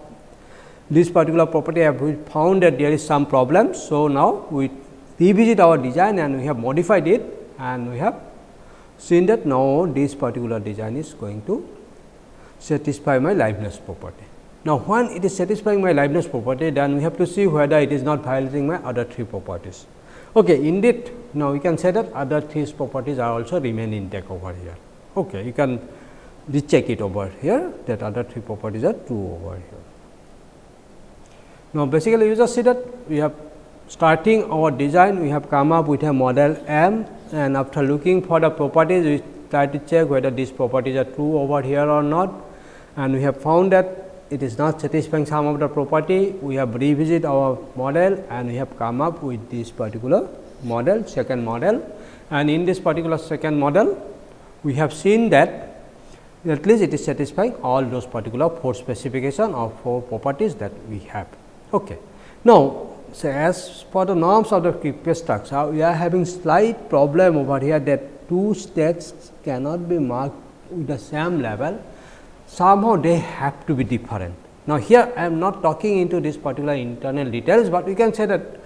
this particular property, have we found that there is some problem. So, now we revisit our design and we have modified it, and we have seen that now this particular design is going to satisfy my liveness property. Now, when it is satisfying my liveness property, then we have to see whether it is not violating my other 3 properties. Okay, indeed, now we can say that other 3 properties are also remain intact over here. Okay, you can recheck it over here, that other 3 properties are true over here. Now, basically you just see that we have starting our design, we have come up with a model M, and after looking for the properties, we try to check whether these properties are true over here or not, and we have found that it is not satisfying some of the property. We have revisit our model and we have come up with this particular model, second model, and in this particular second model, we have seen that at least it is satisfying all those particular 4 specification or 4 properties that we have. Okay. Now, so as for the norms of the QPS structure, we are having slight problem over here that 2 states cannot be marked with the same level. Somehow they have to be different. Now, here I am not talking into this particular internal details, but we can say that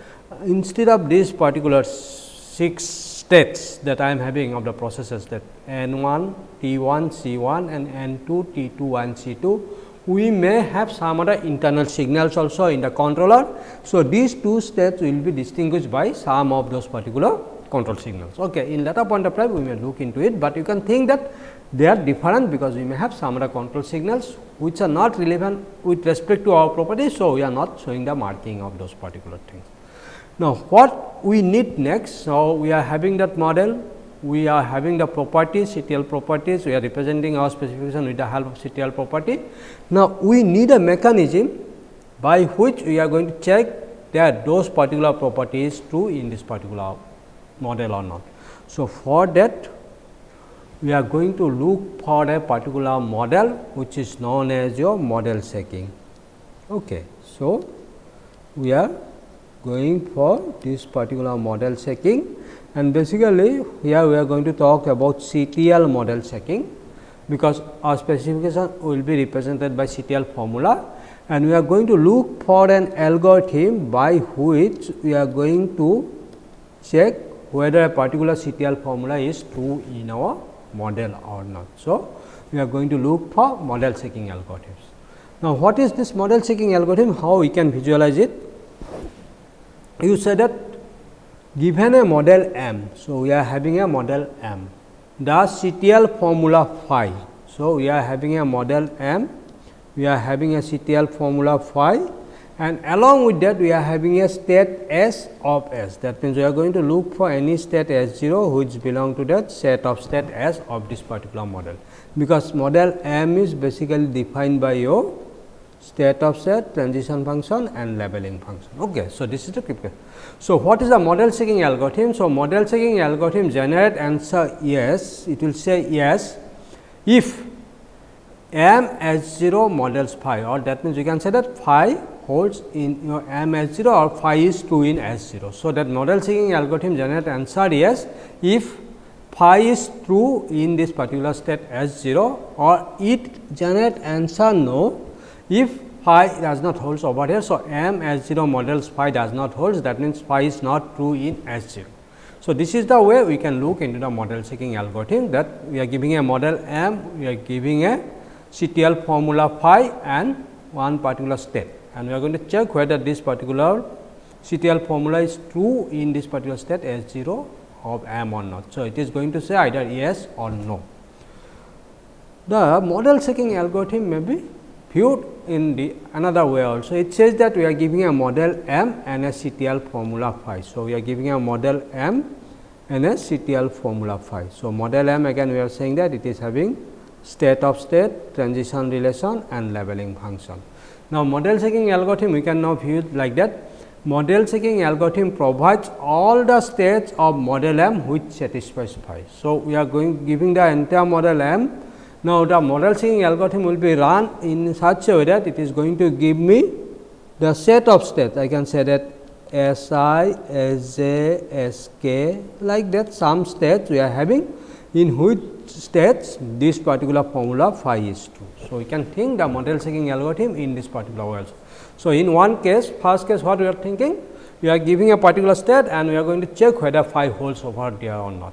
instead of these particular 6 states that I am having of the processes, that N1, T1, C1 and N2, T2 and C2, we may have some other internal signals also in the controller. So, these 2 states will be distinguished by some of those particular control signals. Okay. In later point of time, we may look into it, but you can think that they are different because we may have some other control signals which are not relevant with respect to our properties. So, we are not showing the marking of those particular things. Now, what we need next? So, we are having that model, we are having the properties, CTL properties, we are representing our specification with the help of CTL property. Now, we need a mechanism by which we are going to check that those particular properties true in this particular model or not. So, for that we are going to look for a particular model which is known as your model checking. Okay. So, we are going for this particular model checking, and basically here we are going to talk about CTL model checking, because our specification will be represented by CTL formula, and we are going to look for an algorithm by which we are going to check whether a particular CTL formula is true in our model or not. So, we are going to look for model checking algorithms. Now, what is this model checking algorithm? How we can visualize it? You say that given a model M, so we are having a model M, the CTL formula phi. So, we are having a model M, we are having a CTL formula phi, and along with that we are having a state S of S. That means, we are going to look for any state S0 which belong to that set of state S of this particular model, because model M is basically defined by your state of set, transition function and labeling function. Okay. So, this is the QPS. So, what is the model checking algorithm? So, model checking algorithm generate answer yes, it will say yes if M S0 models phi, or that means, you can say that phi holds in your M S0 or phi is true in S0. So, that model checking algorithm generate answer yes if phi is true in this particular state S0, or it generate answer no if phi does not holds over here. So, M S0 models phi does not holds, that means, phi is not true in S0. So, this is the way we can look into the model checking algorithm, that we are giving a model M, we are giving a CTL formula phi and one particular state, and we are going to check whether this particular CTL formula is true in this particular state S0 of M or not. So, it is going to say either yes or no. The model checking algorithm may be viewed in the another way also. It says that we are giving a model M and a CTL formula phi. So, we are giving a model M and a CTL formula phi. So, model M again we are saying that it is having state of state, transition relation and labeling function. Now, model checking algorithm we can now view it like that. Model checking algorithm provides all the states of model M which satisfies phi. So, we are giving the entire model M, Now, the model checking algorithm will be run in such a way that it is going to give me the set of states. I can say that S I, S J, S K, like that some states we are having, in which states this particular formula phi is true. So, we can think the model checking algorithm in this particular way also. So, in one case, first case what we are thinking, we are giving a particular state and we are going to check whether phi holds over there or not.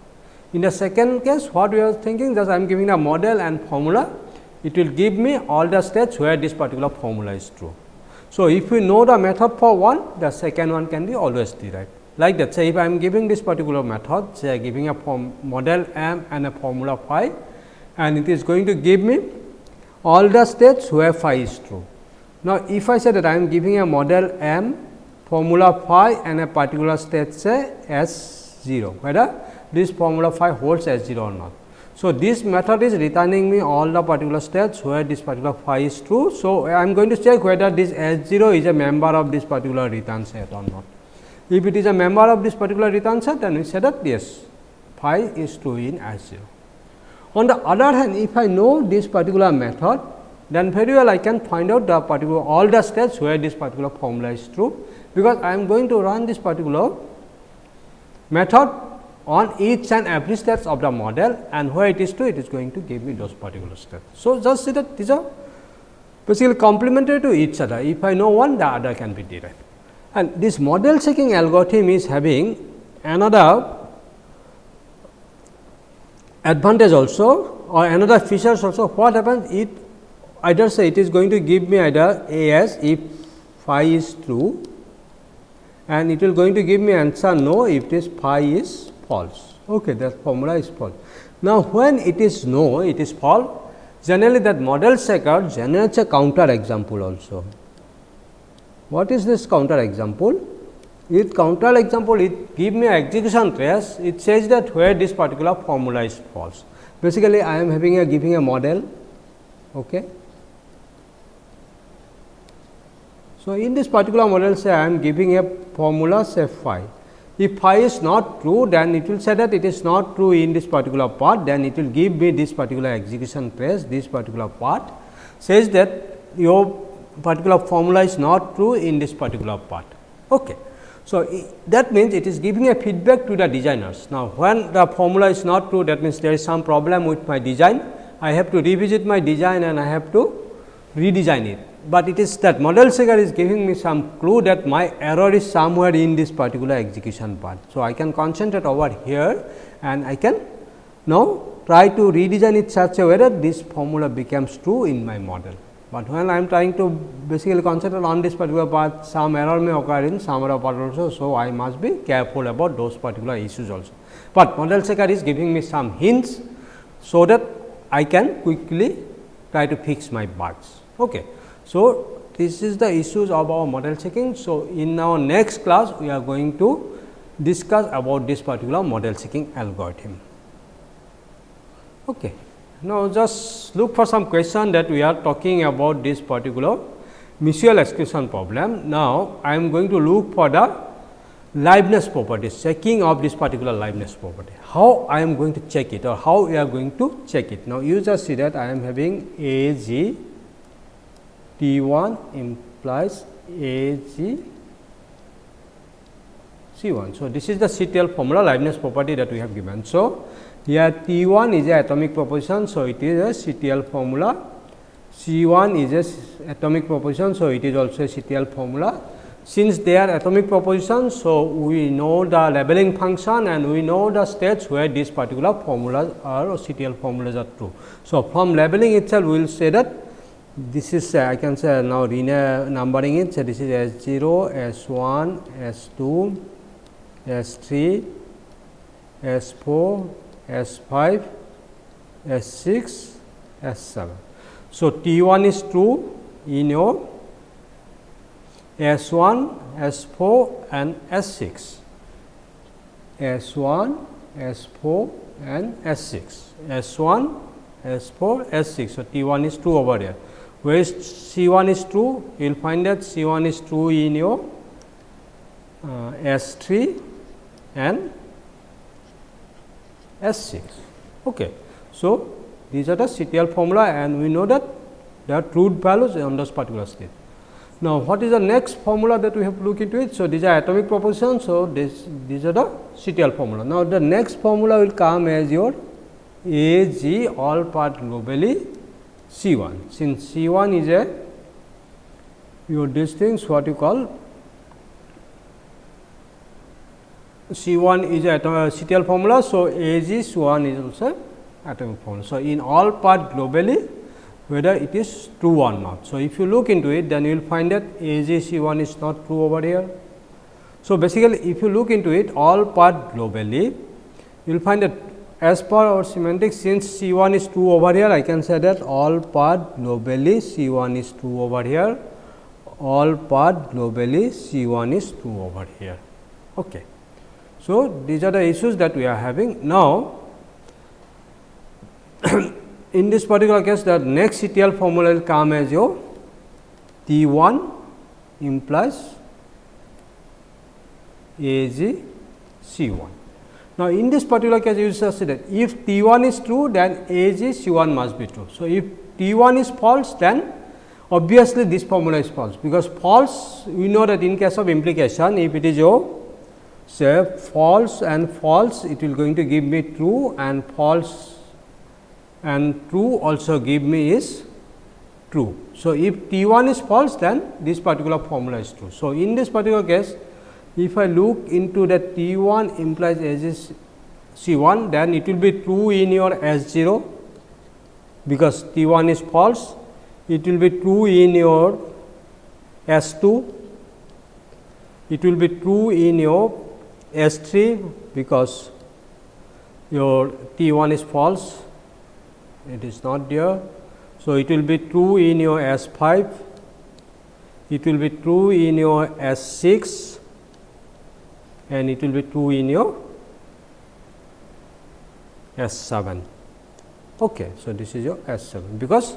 In the second case, what we are thinking, just I am giving a model and formula, it will give me all the states where this particular formula is true. So, if we know the method for one, the second one can be always derived. Like that, say if I am giving this particular method, say giving a model M and a formula phi, and it is going to give me all the states where phi is true. Now, if I say that I am giving a model M, formula phi and a particular state say S 0, whether this formula phi holds S 0 or not. So, this method is returning me all the particular states where this particular phi is true. So, I am going to check whether this S 0 is a member of this particular return set or not. If it is a member of this particular return set, then we say that yes, phi is true in S 0. On the other hand, if I know this particular method, then very well I can find out the particular all the states where this particular formula is true, because I am going to run this particular method on each and every steps of the model, and where it is true, it is going to give me those particular steps. So, just see that these are basically complementary to each other. If I know one, the other can be derived. And this model checking algorithm is having another advantage also, or another features also. What happens? It either say it is going to give me either A S if phi is true, and it will going to give me answer no if this phi is false. Okay, that formula is false. Now, when it is no, it is false, generally that model checker generates a counter example also. What is this counter example? With counter example, it give me execution trace. It says that where this particular formula is false. Basically, I am having a giving a model. Okay. So, in this particular model, say I am giving a formula say phi. If phi is not true, then it will say that it is not true in this particular part, then it will give me this particular execution trace. This particular part says that your particular formula is not true in this particular part. Okay. So, that means it is giving a feedback to the designers. Now, when the formula is not true, that means there is some problem with my design. I have to revisit my design and I have to redesign it. But it is that model checker is giving me some clue that my error is somewhere in this particular execution part. So, I can concentrate over here and I can now try to redesign it such a way that this formula becomes true in my model. But when I am trying to basically concentrate on this particular part, some error may occur in some other part also. So, I must be careful about those particular issues also. But model checker is giving me some hints, so that I can quickly try to fix my bugs. Okay. So, this is the issues of our model checking. So, in our next class, we are going to discuss about this particular model checking algorithm. Okay. Now, just look for some question that we are talking about this particular mutual exclusion problem. Now, I am going to look for the liveness properties, checking of this particular liveness property. How I am going to check it, or how we are going to check it. Now, you just see that I am having A G T 1 implies A G C 1. So, this is the CTL formula liveness property that we have given. So, here T 1 is a atomic proposition. So, it is a CTL formula. C 1 is a atomic proposition. So, it is also a CTL formula. Since they are atomic propositions, so we know the labeling function and we know the states where these particular formulas are, or CTL formulas are true. So, from labeling itself, we will say that this is I can say now numbering it. So, this is S 0, S 1, S 2, S 3, S 4, S 5, S 6, S 7. So, T 1 is true in your S 1, S 4 and S 6, S 1, S 4 and S 6, S 1, S 4, S 6. So, T 1 is true over here. Where is C 1 is true? You will find that C 1 is true in your S 3 and S 6. Okay. So, These are the CTL formula, and we know that there are truth values on those particular state. Now, what is the next formula that we have to look into it? So, these are atomic proportions. So, these are the CTL formula. Now, the next formula will come as your AG all part globally C1. Since C1 is a your these things what you call C1 is a CTL formula. So, AG C1 is also atomic formula. So, in all part globally, whether it is true or not. So, if you look into it, then you will find that AG C1 is not true over here. So, basically if you look into it, all part globally, you will find that as per our semantics, since C1 is true over here, I can say that all part globally C1 is true over here, all part globally C1 is true over here. Okay. So, these are the issues that we are having. Now, in this particular case, the next CTL formula will come as your T1 implies AG C1. Now, in this particular case, you shall see that if T1 is true, then AG C1 must be true. So, if T1 is false, then obviously this formula is false, because false, we know that in case of implication, if it is your say false and false, it will going to give me true, and false and true also give me is true. So, if T1 is false, then this particular formula is true. So, in this particular case, if I look into that T1 implies AG C1, then it will be true in your S0, because T1 is false. It will be true in your S2, it will be true in your S3, because your T1 is false, it is not there. So, it will be true in your S5, it will be true in your S6, and it will be true in your S7. Okay. So, this is your S7, because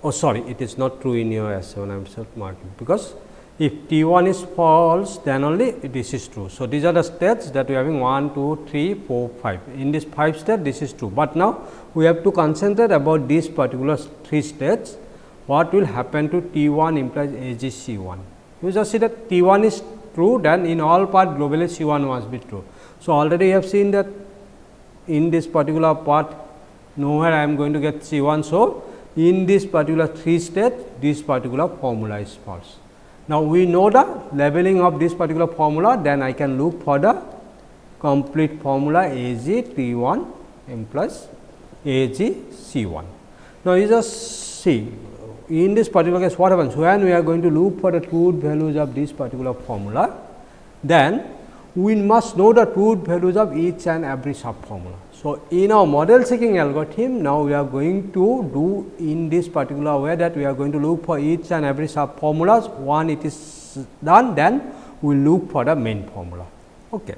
it is not true in your S7, I am self marking, because if T1 is false, then only this is true. So, these are the states that we are having 1, 2, 3, 4, 5. In this 5 state, this is true, but now we have to concentrate about these particular 3 states. What will happen to T1 implies AG C1? You just see that T1 is true, then in all part globally C1 must be true. So, already you have seen that in this particular part nowhere I am going to get C1. So, in this particular 3 state, this particular formula is false. Now, we know the labeling of this particular formula, then I can look for the complete formula AG T1 implies AG C1. Now, you just see in this particular case what happens when we are going to look for the truth values of this particular formula, then we must know the truth values of each and every sub formula. So, in our model seeking algorithm, now we are going to do in this particular way that we are going to look for each and every sub formulas. One it is done, then we will look for the main formula. Okay.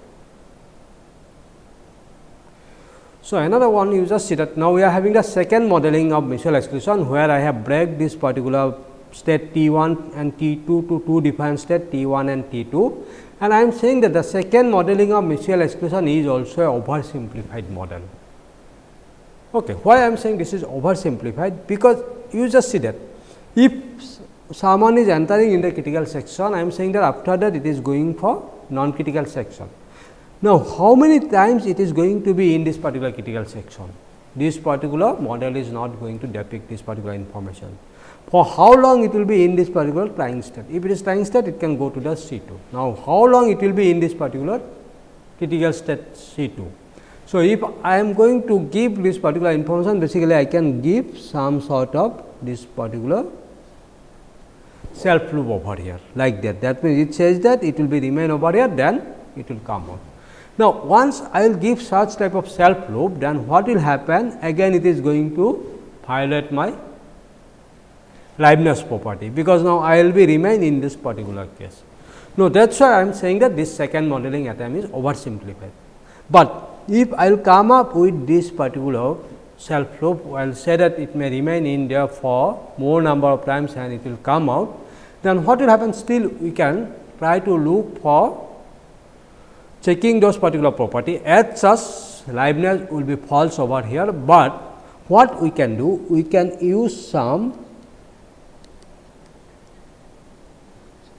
So, another one you just see that now we are having the second modeling of mutual exclusion, where I have break this particular state T1 and T2 to 2 different state T1 and T2, and I am saying that the second modeling of mutual exclusion is also a oversimplified model. Okay. Why I am saying this is oversimplified? Because you just see that if someone is entering in the critical section, I am saying that after that it is going for non-critical section. Now, how many times it is going to be in this particular critical section? This particular model is not going to depict this particular information. For how long it will be in this particular trying state? If it is trying state, it can go to the C2. Now, how long it will be in this particular critical state C2? So, if I am going to give this particular information, basically I can give some sort of this particular self loop over here like that. That means, it says that it will be remain over here, then it will come out. Now, once I will give such type of self loop, then what will happen? Again it is going to violate my Leibniz property, because now I will be remain in this particular case. Now, that is why I am saying that this second modeling attempt is oversimplified. But if I will come up with this particular self loop, I will say that it may remain in there for more number of times and it will come out, then what will happen? Still we can try to look for checking those particular property. As such, Leibniz will be false over here, but what we can do? We can use some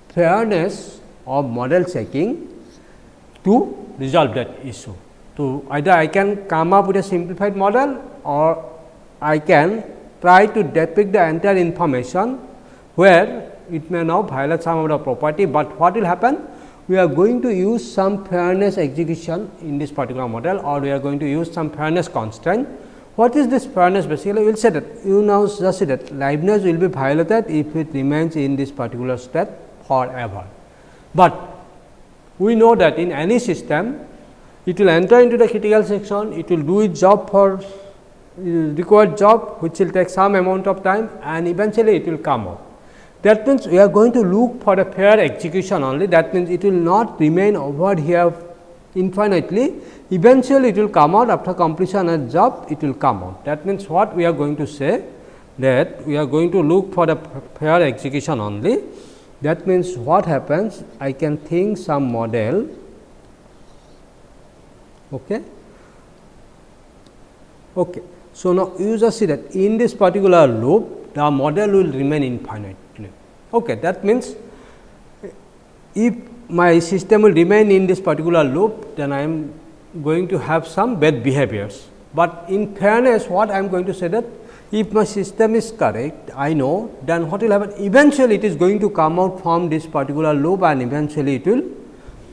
fairness of model checking to resolve that issue. To either I can come up with a simplified model, or I can try to depict the entire information where it may not violate some of the property, but what will happen? We are going to use some fairness execution in this particular model, or we are going to use some fairness constraint. What is this fairness? Basically, we will say that you now just see that liveness will be violated if it remains in this particular state forever. But we know that in any system, it will enter into the critical section, it will do its job for required job, which will take some amount of time, and eventually it will come out. That means, we are going to look for a fair execution only. That means, it will not remain over here infinitely. Eventually, it will come out after completion of job, it will come out. That means, what we are going to say, that we are going to look for the fair execution only. That means, what happens? I can think some model. Okay. Okay. So, now you just see that in this particular loop, the model will remain infinitely. Okay. That means, if my system will remain in this particular loop, then I am going to have some bad behaviors. But in fairness, what I am going to say that if my system is correct, I know, then what will happen? Eventually, it is going to come out from this particular loop, and eventually it will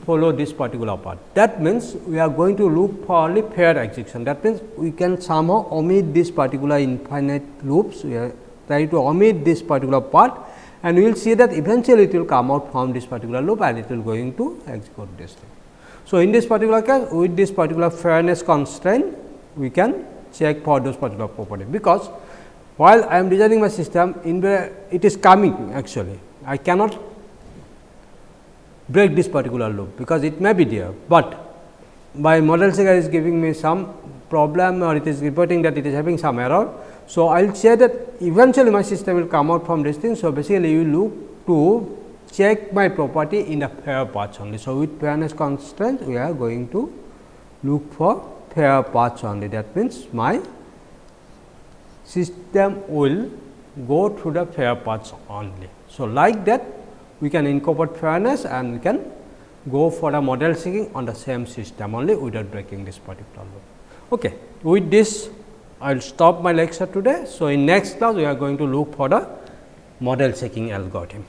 follow this particular path. That means, we are going to look for only fair execution. That means, we can somehow omit this particular infinite loops. We are trying to omit this particular part, and we will see that eventually it will come out from this particular loop, and it will going to execute this thing. So, in this particular case, with this particular fairness constraint, we can check for those particular property, because while I am designing my system, it is coming actually. I cannot break this particular loop, because it may be there, but my model checker is giving me some problem, or it is reporting that it is having some error. So, I will say that eventually my system will come out from this thing. So, basically you look to check my property in the fair paths only. So, with fairness constraint, we are going to look for fair paths only. That means, my system will go through the fair paths only. So, like that we can incorporate fairness, and we can go for a model checking on the same system only without breaking this particular loop. Okay. With this, I will stop my lecture today. So, in next class, we are going to look for the model checking algorithm.